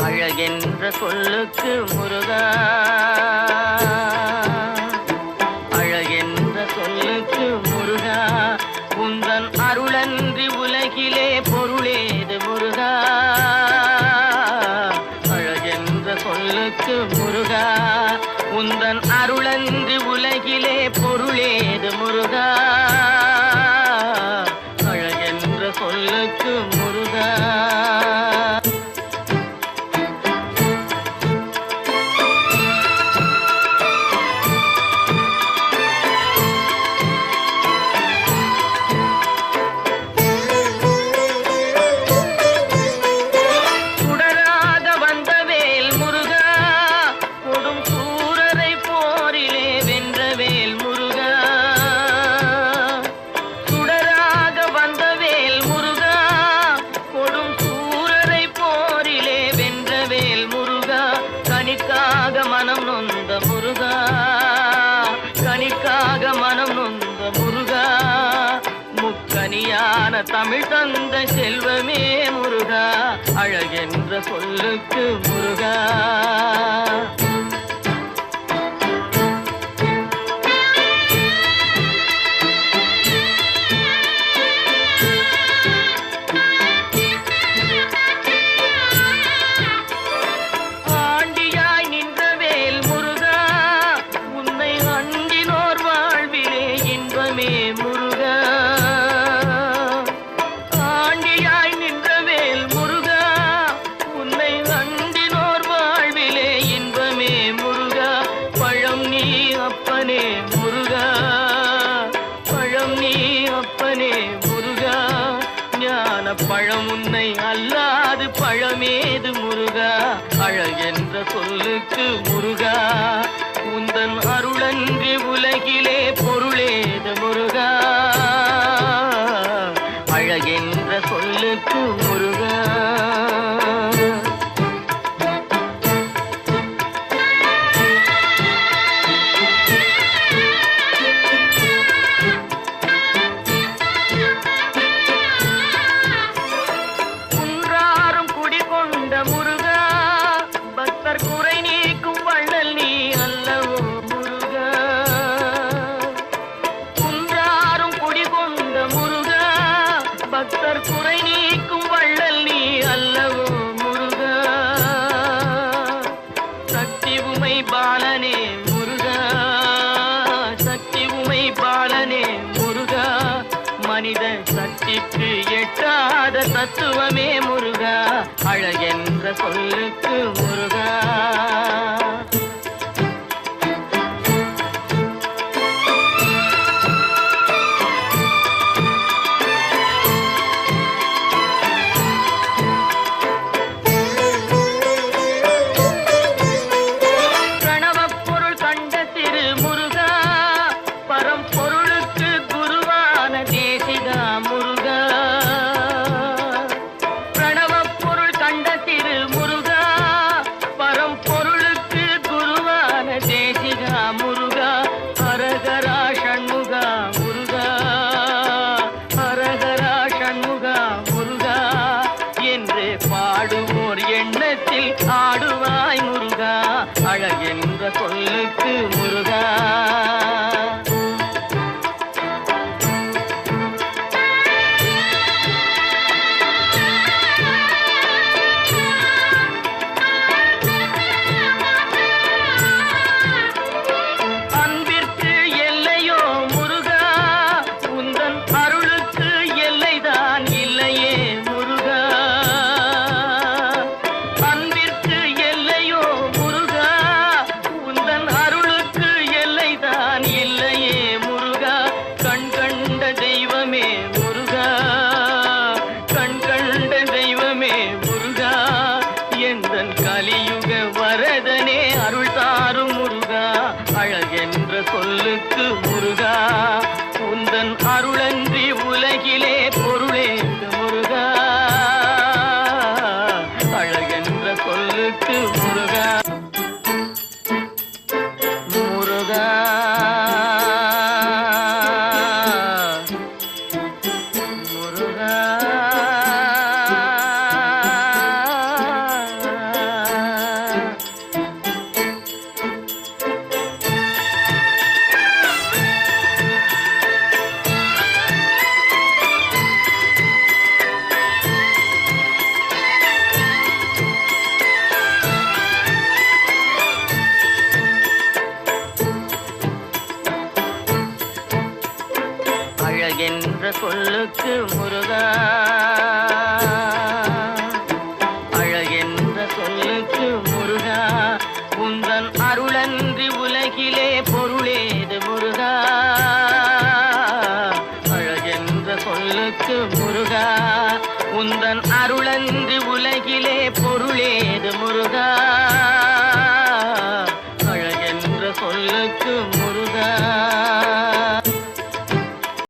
அழகென்ற சொல்லுக்கு முருகா, அழகென்ற சொல்லுக்கு முருகா, உந்தன் அருளன்றி உலகிலே பொருளேது முருகா. அழகென்ற சொல்லுக்கு முருகா, உந்தன் அருளன்றி உலகிலே பொருளேது முருகா. அழகென்ற சொல்லுக்கு முருகா. கனிக்காக மனம் நொந்த முருகா, கனிக்காக மனம் நொந்த முருகா, முக்கனியான தமிழ் தந்த செல்வமே முருகா. அழகென்ற சொல்லுக்கு முருகா. அப்பனே முருகா, பழம் நீ அப்பனே முருகா, ஞான பழம் உன்னை அல்லாது பழமேது முருகா. அழகென்ற சொல்லுக்கு முருகா, உந்தன் அருளன்றி உலகிலே பொருளேது முருகா. அழகென்ற சொல்லுக்கு முருகா. பக்தர் குறை நீக்கும் வள்ளல் நீ அல்லவோ முருகா. சக்தி உமை பாலனே முருகா, சக்தி உமை பாலனே முருகா, மனித சக்திக்கு எட்டாத தத்துவமே முருகா. அழகென்ற சொல்லுக்கு முருகா. பரம்பொருளுக்கு சொல்லுக்கு முருகா உந்தன் அருளன்றி உலகிலே பொருளேது முருகா அழகென்ற சொல்லுக்கு முருகா முருகா முருகா அழகென்ற சொல்லுக்கு முருகா அழகென்ற சொல்லுக்கு முருகா உந்தன் அருளன்றி உலகிலே பொருளேது முருகா அழகென்ற சொல்லுக்கு முருகா உந்தன் அருளன்றி உலகிலே பொருளே